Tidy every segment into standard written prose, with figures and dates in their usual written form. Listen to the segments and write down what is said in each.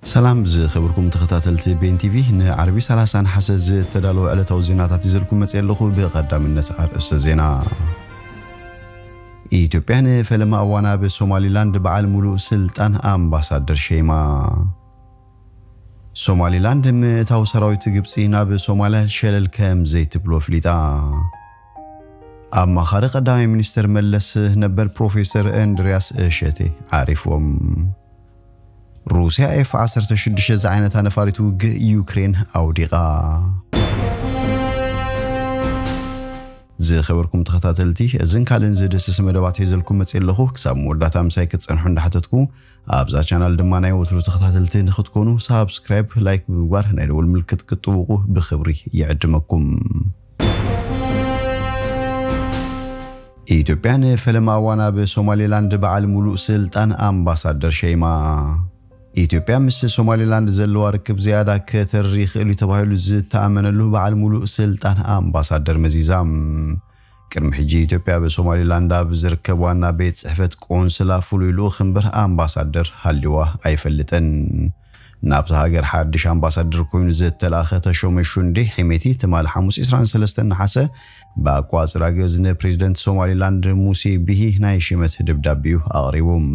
سلام خبركم تخطاتلتي بين تي في عربي 30 حسز تدالو على توزينات تزلكم مصيلخو بقدام الناس ارس زينا ኢትዮጵያን ፈለማ አዋና በሶማሊላንድ በዓል ሙሉ ስልጣን አምባሳደር ሼማ ሶማሊላንድ ምታው ሰራዊት ግብጽና በሶማሊያ ሸለል ከም ዘይት ብሎ ፍሊጣ አማኻሪ ቀዳሚ ሚኒስትር መለስ ነበር ፕሮፌሰር አንድሪያስ እሸቴ አሪፎም روسيا F-16 زعينة نفارت يوكرين أوديقا زي خبركم تخطاتلتي زين كالن زي دسس مدبات هيزلكم متسيلخو كساب مورداتا مسايكت سنحون حتتكو أبزا چانال دماناي وطلو تخطاتلتي نخدكونو سابسكرايب لايك بوار نايدو الملكت كتوقو بخبري يعجمكم ኢትዮጵያን ፈለማ አዋና በሶማሊላንድ በዓል ሙሉ ስልጣን አምባሳደር ሼማ ኢትዮጵያ ምስ ሶማሊላንድ ዘለዋ ርክብ ዝያዳ ከተሪኽ ኢሉ ተባሂሉ ዝተኣመነሉ በዓል ሙሉ ስልጣን አምባሳደር መዚዛም ቅድሚ ሕጂ ኢትዮጵያ በሶማሊላንድ ኣብ ዝርከብ ዋና ቤት ጽሕፈት ቆንስላ ፍሉይ ልኡኽ እምበር ኣምባሳደር ሃልዋ ኣይፈልጥን ናብቲ ሃገር ሓድሽ ኣምባሳደር ኮይኑ ዝተላኸ ተሾመ ሹንዴ ሒሜቲ ትማል 523 ነሓሰ በኣቋፅራ ገዝ ንፕሬዚደንት ሶማሊላንድ ሙሴ ቢሂ ናይ ሽመት ደብዳቤኡ ኣቕሪቦም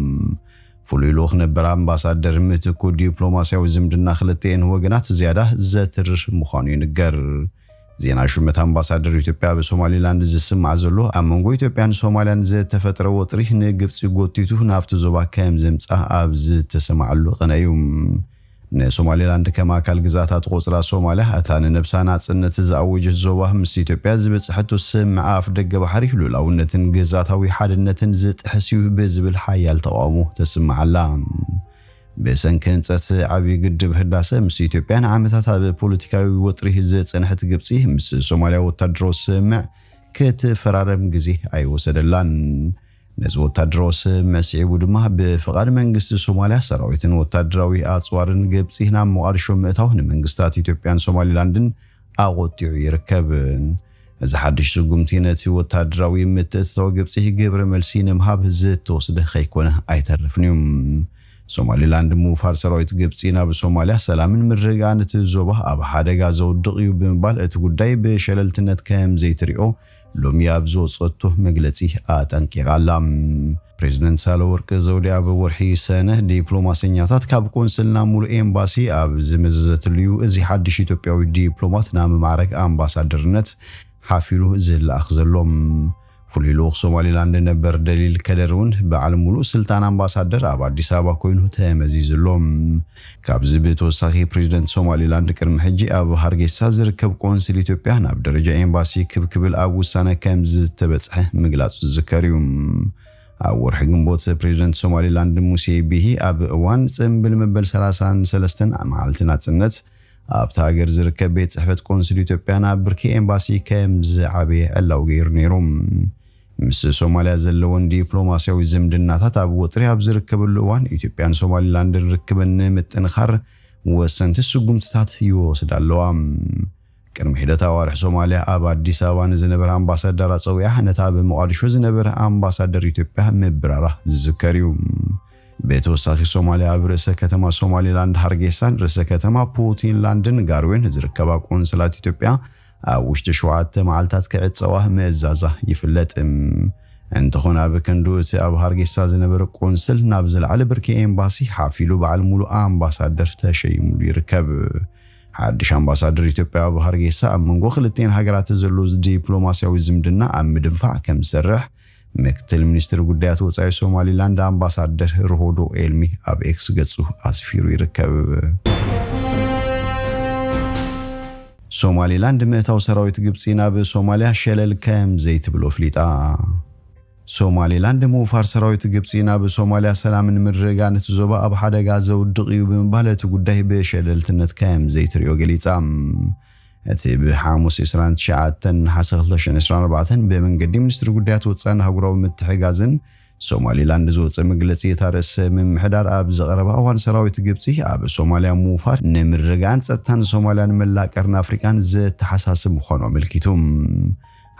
ፍሉይ ልኡኽ ነበር ኣምባሳደር ምትኩ ዲፕሎማስያዊ ዝምድና ክልተን ወገናት ዝያዳ ዘትርር ምዃኑ ይንገር ዜና ሹመት ኣምባሳደር ኢትዮጵያ በሶማሊላንድ ዝስማዕ ዘሎ ኣብ መንጎ ኢትዮጵያን ሶማልያን ዝተፈጠረ ወጥሪ ንግብፂ ጎቲቱ ናብቲ ዞባ ከም ዘምፅእ ኣብ ዝተሰማዓሉ ቅነ እዩ ንሶማሊላንድ ከማ ኣካል ግዛታት ቆፅራ ሶማልያ ኣታን ነብሳ ናጽነት ዝኣወጀት ዞባ ምስ ኢትዮጵያ ዝበፅሐቶ ስምዓ ኣፍ ደገ ባሕሪ ሉላውነትን ግዛታዊ ሓድነትን ዝጥሕስዩ ብዝብል ሓያል ተቃውሞ ተስምዓላ በሰንኪ ህንፀት ዓብዪ ግድብ ህዳሴ ምስ ኢትዮጵያን ዓመታት ኣብ ፖለቲካዊ ወጥሪ ዝፀንሐት ግብፂ ምስ ሶማልያ ወታደራዊ ስምዕ ክትፈራረም ግዜ ኣይወሰደላን ነዚ ወታደራዊ ስምዕ ስዒቡ ድማ ብፍቓድ መንግስቲ ሶማልያ ሰራዊትን ወታደራዊ ኣፅዋርን ግብፂ ናብ ሞቃዲሾ ምእታው ንመንግስታት ኢትዮጵያን ሶማሊላንድን ኣቆጢዑ ይርከብ እዚ ሓድሽ ስጉምቲ ነቲ ወታደራዊ ምትእትታው ግብፂ ግብረ መልሲ ንምሃብ ዝተወስደ ከይኮነ ኣይተርፍን እዩ ሶማሊላንድ ሙፋር ሰራዊት ግብፂ ናብ ሶማልያ ሰላምን ምርግጋእን እቲ ዞባ ኣብ ሓደጋ ዘውድቕ እዩ ብምባል እቲ ጉዳይ ብሸለልትነት ከም ዘይትሪኦ ሎሚ ኣብ ዝወፀቶ መግለፂ ኣጠንቂቓላ ፕሬዚደንት ሳህለወርቅ ዘውዴ ኣብ ወርሒ ሰነ ዲፕሎማስኛታት ካብ ቆንስልና ሙሉ ኤምባሲ ኣብ ዝመዘዘትሉ እዚ ሓድሽ ኢትዮጵያዊ ዲፕሎማት ናብ ማዕረግ ኣምባሳደርነት ሓፊሉ ዝለኣኽ ዘሎም ፍሉይ ልኡኽ ሶማሊላንድ ነበር ደሊል ከደርውን በዓል ሙሉእ ስልጣን ኣምባሳደር ኣብ ኣዲስ ኣበባ ኮይኑ ተመዚዝሎም ካብዚ ብተወሳኺ ፕሬዚደንት ሶማሊላንድ ቅድሚ ሕጂ ኣብ ሃርጌሳ ዝርከብ ቆንስል ኢትዮጵያ ናብ ደረጃ ኤምባሲ ክብክብል ኣብ ውሳነ ከም ዝተበፅሐ ምግላጹ ዝዝከር እዩ ኣብ ወርሒ ግንቦት ፕሬዚደንት ሶማሊላንድ ሙሴ ቢሂ ኣብ እዋን ጽምብል መበል 33 መዓልቲ ናጽነት ኣብቲ ሃገር ዝርከብ ቤት ጽሕፈት ቆንስል ኢትዮጵያ ናብ ብርኪ ኤምባሲ ከም ዝዓበየ ዕላው ገይሩ ነይሮም ምስ ሶማልያ ዘለዎን ዲፕሎማስያዊ ዝምድናታት ኣብ ወጥሪ ኣብ ዝርከበሉ እዋን ኢትዮጵያን ሶማሊላንድን ርክበን ምጥንኻር ወሰንቲ ስጉምትታት ይወስዳ ኣለዋ ቅድሚ ሂደት ኣዋርሒ ሶማልያ ኣብ ኣዲስ ኣበባ ንዝነበረ ኣምባሳደር ኣፀዊዓ ነታ ኣብ ሞቃዲሾ ዝነበረ ኣምባሳደር ኢትዮጵያ ምብራራ ዝዝከር እዩ በተወሳኺ ሶማልያ ኣብ ርእሰ ከተማ ሶማሊላንድ ሃርጌሳን ርእሰ ከተማ ፑንትላንድን ጋርዌን ዝርከባ ቆንስላት ኢትዮጵያ ኣብ ውሽጢ 7 መዓልታት ክዕፀዋ ምእዛዛ ይፍለጥ እንተኾነ ኣብ ክንዱ እቲ ኣብ ሃርጌሳ ዝነበረ ቆንስል ናብ ዝለዓለ ብርኪ ኤምባሲ ሓፊሉ በዓል ሙሉእ ኣምባሳደር ተሸይሙሉ ይርከብ ሓድሽ ኣምባሳደር ኢትዮጵያ ኣብ ሃርጌሳ ኣብ መንጎ ክልተን ሃገራት ዘሎ ዲፕሎማስያዊ ዝምድና ኣብ ምድንፋዕ ከም ዝሰርሕ ምክትል ሚኒስትር ጉዳያት ወፃኢ ሶማሊላንድ ኣምባሳደር ሮሆዶ ኤልሚ ኣብ ኤክስ ገጹ ኣስፊሩ ይርከብ ሶማሊላንድ ምእታው ሰራዊት ግብፂ ናብ ሶማልያ ሸለል ከም ዘይት ብሎ ፍሊጣ ሶማሊላንድ ሙፋር ሰራዊት ግብፂ ናብ ሶማልያ ሰላምን ምርግጋእን እቲ ዞባ ኣብ ሓደጋ ዘውድቕ እዩ ብምባል እቲ ጉዳይ ብሸለልትነት ከም ዘይትሪኦ ገሊጻ እቲ ብሓሙስ 29 ነሓሰ 2024 በመንገዲ ሚኒስትሪ ጉዳያት ወፃኢን ሃገራዊ ምትሕግጋዝን ሶማሊላንድ ዝወፀ መግለፂ ታርስ ምምሕዳር ኣብ ዘቐረበ እዋን ሰራዊት ግብፂ ኣብ ሶማልያ ሙፋር ንምርግጋእን ጸጥታን ሶማልያን መላቀርን ኣፍሪቃን ዝተሓሳስብ ምዃኑ ኣመልኪቶም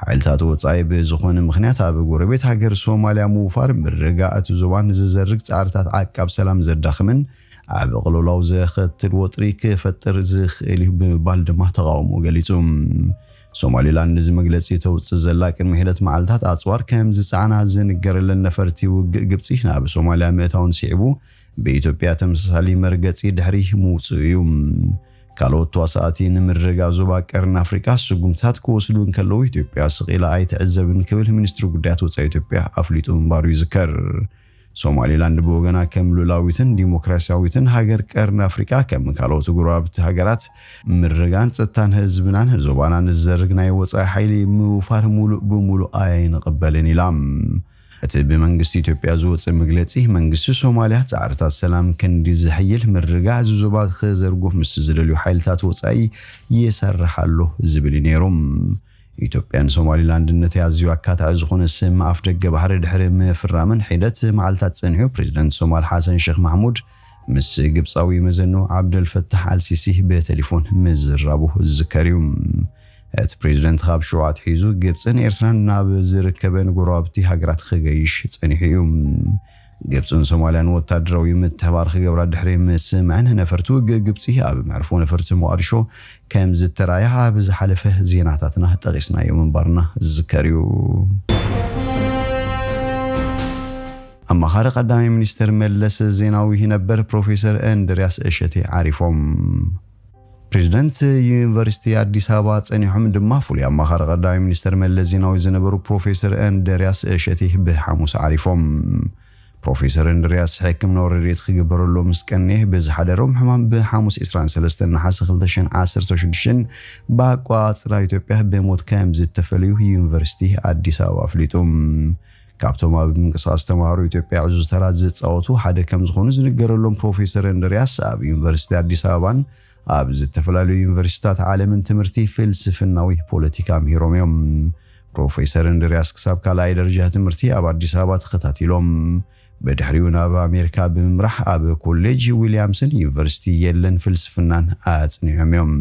ሓይልታት ወፃኢ ብዝኾነ ምኽንያት ኣብ ጎረቤት ሃገር ሶማልያ ሙፋር ምርግጋእ እቲ ዞባን ዝዘርግ ጻዕርታት ዓቃብ ሰላም ዘዳኽምን عب قلولاو زخت الوطري كفتر زخ اللي ببالد ما تقاومو قليتهم ሶማሊላንድ ዝመግለጽ የተውጽ ዘላቅን መሄደት ማዓልታት አጽዋር ከምዝ ጻና ዝንገርለን ነፈርቲ ውግእ ግብጽ ናብ ሶማሊያ መታውን ሲዕቡ በኢትዮጵያ ተመሳሳሊ መርገጽ ድሕሪ ሙጽዩ ካልኦት ዋሳቲን ምርጋዙ ባቀርን አፍሪካ ሱጉምታት ኮስሉን ከለው ኢትዮጵያ ስቂላ አይተዕዘብን ክብል ሚኒስትሩ ጉዳያት ወጻ ኢትዮጵያ አፍሊጡ ምባሩ ይዝከር ሶማሊላንድ በወገና ከምሉላዊትን ዲሞክራሲያዊትን ሀገር ቀርን አፍሪካ ከምካሎት ጉራብት ሀገራት ምርጋን ጸጥታን ህዝብናን ዞባናን ዘርግና ይወጻ ኃይል ሙፋር ሙሉ በሙሉ አይንቀበልን ይላም እቲ በመንግስት ኢትዮጵያ ዝወጽ መግለጺ መንግስት ሶማሊያ ጻዕርታት ሰላም ከንዲ ዝሕይል ምርጋ ዝዞባት ከዘርጎ ምስ ዝደልዩ ኃይልታት ወጻይ ይሰርሓሉ ዝብል ነይሮም ኢትዮጵያን ሶማሊላንድ ነተያዝዩ አካታዕ ዝኾነ ስም አፍደገ ባህር ድሕሪ መፍራምን ሒደት ማዓልታት ጸንሑ ፕሬዝዳንት ሶማል ሐሰን ሼክ መሐሙድ ምስ ግብጻዊ መዘኑ አብደል ፈታህ አልሲሲ በቴሌፎን መዝራቡ ዝከሪው እቲ ፕሬዝዳንት ካብ ሸዋት ሒዙ ግብጽን ኤርትራን ናብ ዝርከበን ጎራብቲ ሃገራት ክገይሽ ጸኒሑ ግብጽን ሶማሊያን ወታደራዊ ምትሕባር ክገብራ ድሕሪ መስምዕን ነፈርቱ ግብጽ ኣብ ማዕርፎ ነፈርቲ ሞቃዲሾ ከም ዝተራያ ኣብ ዝሓለፈ ዜናታትና ጠቂስና የምንባርና ዝከሪዩ አማኻሪ ቀዳማይ ሚኒስትር መለስ ዜናዊ ነበር ፕሮፌሰር እንድሪያስ እሸቴ ዓሪፎም ፕሬዝዳንት ዩኒቨርሲቲ አዲስ አበባ ጸኒሖም ድማ ፉልያ አማኻሪ ቀዳማይ ሚኒስትር መለስ ዜናዊ ዝነበሩ ፕሮፌሰር እንድሪያስ እሸቴ በሐሙስ ዓሪፎም ፕሮፌሰር እንድሪያስ ሕክምና ወረዴት ክግበረሎ ምስቀኔህ በዝሓደሮም ሕማም በሐሙስ 23 ነሐሴ 2016 ባቋጽራ ኢትዮጵያ በሞት ከም ዝተፈልዩ ዩኒቨርሲቲ አዲስ አበባ አፍሊጡም ካብቶም ኣብ ምንቅስቃስ ተማሃሩ ኢትዮጵያ ዕዙዝ ተራ ዝጻወቱ ሓደ ከም ዝኾኑ ዝነገረሎም ፕሮፌሰር እንድሪያስ ኣብ ዩኒቨርሲቲ አዲስ አበባን ኣብ ዝተፈላልዩ ዩኒቨርሲቲታት ዓለምን ትምህርቲ ፍልስፍናዊ ፖለቲካ ምሂሮም እዮም ፕሮፌሰር እንድሪያስ ክሳብ ካልኣይ ደረጃ ትምህርቲ ኣብ አዲስ አበባ ተኸታቲሎም በድሕሪው ናብ አሜሪካ ብምምራሕ ኣብ ኮሌጅ ዊሊያምሰን ዩኒቨርሲቲ የለን ፍልስፍናን አጽኒዖም እዮም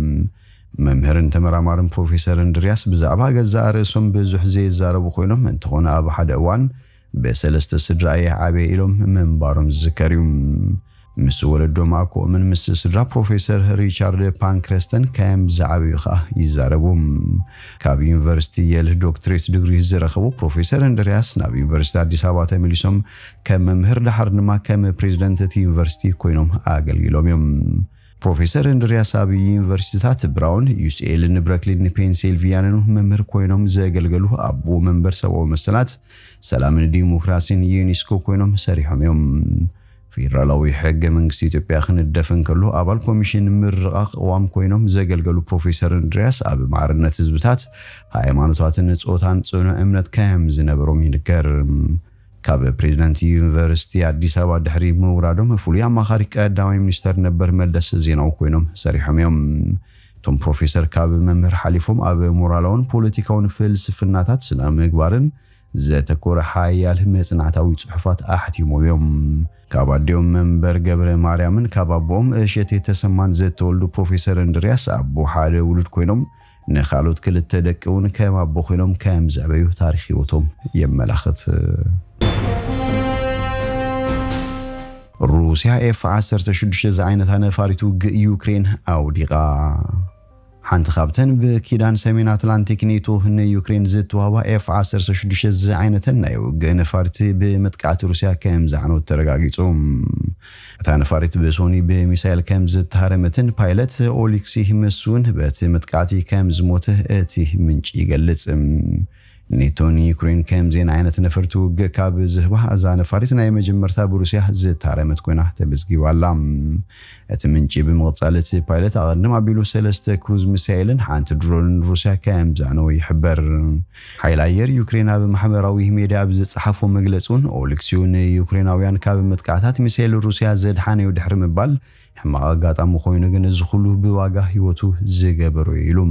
መምህርን ተመራማርን ፕሮፌሰር እንድሪያስ ብዛዕባ ገዛ ርእሶም ብዙሕ ዘይዛረቡ ኮይኖም እንትኾነ ኣብ ሓደ እዋን በሰለስተ ስድራይ ዓበይ ኢሎም መንባሮም ዝከሪዩ ምስ ወለዶም አኮምን ምስ ስድራ ፕሮፌሰር ሪቻርድ ፓንክረስተን ከም ዛዕብዩ ኸ ይዛረቡ ካብ ዩኒቨርሲቲ የል ዶክትሬት ዲግሪ ዝረኸቡ ፕሮፌሰር እንድሪያስ ናብ ዩኒቨርሲቲ አዲስ አበባ ተመሊሶም ከም መምህር ድሓር ድማ ከም ፕሬዝዳንት እቲ ዩኒቨርሲቲ ኮይኖም አገልግሎም እዮም ፕሮፌሰር እንድሪያስ ኣብ ዩኒቨርሲቲታት ብራውን ዩሲኤል ንብረክሊን ፔንሲልቫኒያን መምህር ኮይኖም ዘገልገሉ አቦ መንበር ሰብአዊ መሰላት ሰላምን ዲሞክራሲን ዩኔስኮ ኮይኖም ሰሪሖም እዮም ፌደራላዊ ሕገ መንግስት ኢትዮጵያ ክነደፈን ከሎ አባል ኮሚሽን ምርቃቅ ዋም ኮይኖም ዘገልገሉ ፕሮፌሰር እንድሪያስ ኣብ ማዕርነት ህዝብታት ሃይማኖታትን ጾታን ጽኑዕ እምነት ከም ዝነበሮም ይንገር ካብ ፕሬዝዳንት ዩኒቨርሲቲ አዲስ አበባ ድሕሪ ምውራዶም ፉልያ አማኻሪ ቀዳማይ ሚኒስትር ነበር መለስ ዜናዊ ኮይኖም ሰሪሖም እዮም ቶም ፕሮፌሰር ካብ መምህር ሓሊፎም ኣብ ሞራላውን ፖለቲካውን ፍልስፍናታት ስነ ምግባርን ዘተኮረ ሓያል መጽናዕታዊ ጽሑፋት ኣሕቲሞም እዮም ካብ ኣዴኦም መንበር ገብረ ማርያምን ካብ ኣቦኦም እሸቴ ተሰማን ዘተወልዱ ፕሮፌሰር እንድሪያስ ኣቦ ሓደ ውሉድ ኮይኖም ንኻልኦት ክልተ ደቂ እውን ከም ኣቦ ኮይኖም ከም ዘዕበዩ ታሪኽ ህይወቶም የመላኽት روسيا F-16 زعينتها نفارت يوكرين أوديقا حنت خابتن بكيدان سمين أتلانتيك نيتو هن يوكرين زدتوها F-16 زعينتها نيوغ نفارت بمتقعت روسيا كام زعنو الترقاقيتهم اتا نفارت بسوني بميسايل كام زدتهارمتن بايلت أوليكسي مسون بات متقعتي كام زموته اتي منش يقلت نيتون يوكرين كام زين عينت نفرتو كاب زهبه ازا نفارتنا يمجمرتا بروسيا زتارمت كوينه تبزغي والا اتمنجي بمغصالت بايلت اقدم ابيلو سلسته كروز مسائلن حانت درون روسيا كام زانو يحبر حيل اير يوكرينا بمحمراوي ميديا بزصحفو مغلصون اولكسيون يوكريناويان كاب متقعتات مسائل روسيا زدحانه يدحر مبال حما قاطام خوينه ግን ዝخሉ بواጋ ህይወቱ ዝገበሩ ይሉም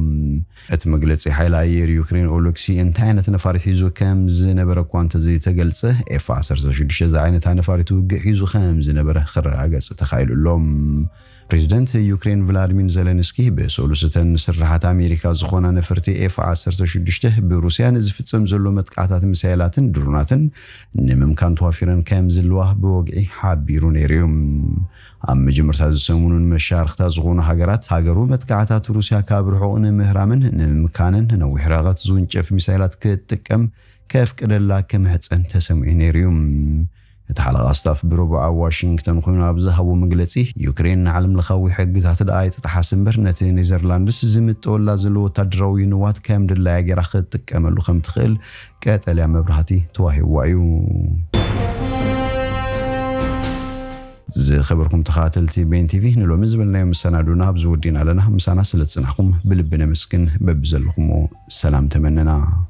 እቲ መግለጽ ኃይል አየር ዩክሬን ኦሎክሲ እንታይ አይነት ነፋሪት ሂዞ ከም ዝነበረ ኳንተ ዝተገልጸ F-16 አይነት ነፋሪቱ ሂዞ ከም ዝነበረ ክረጋገጽ ተኻይሉሎም ፕሬዝዳንት ዩክሬን ቭላድሚር ዘለንስኪ በሶሉስተን ስራሃት አሜሪካ ዝኾነ ነፍርቲ F-16 በሩሲያ ዝፍጸም ዘሎ መጥቃዕታት ሚሳኤላትን ድሮናትን ንምምካን ተዋፊረን ከም ዝልዋ በወግዒ ሓቢሩ ነይሮም أم مجمرت هذا السمون مشارخ تازغون حجرات هاجروا متقعتات روسيا كابرحون مهرامن مكانن نوي حراغات زون جف مسائلات كتكم كيف كدلا كم هتسن تسمعينيريوم تحلق أصطف بربع واشنطن خونا بزهو مجلسي يوكرين علم لخوي حقتها تدعي تتحسن برنت نيزرلاندس زمت ولا زلو تدروي نوات كام دلا جرا خدتك أمل خم تخيل كاتل عم برهتي تواهي وعيو زي خبركم تخاتلتي بين تي في نلو مزبلنا يوم السنة دونا بزودين على نهم سنة سلت سنحكم بلبنا مسكن ببزلكم سلام تمننا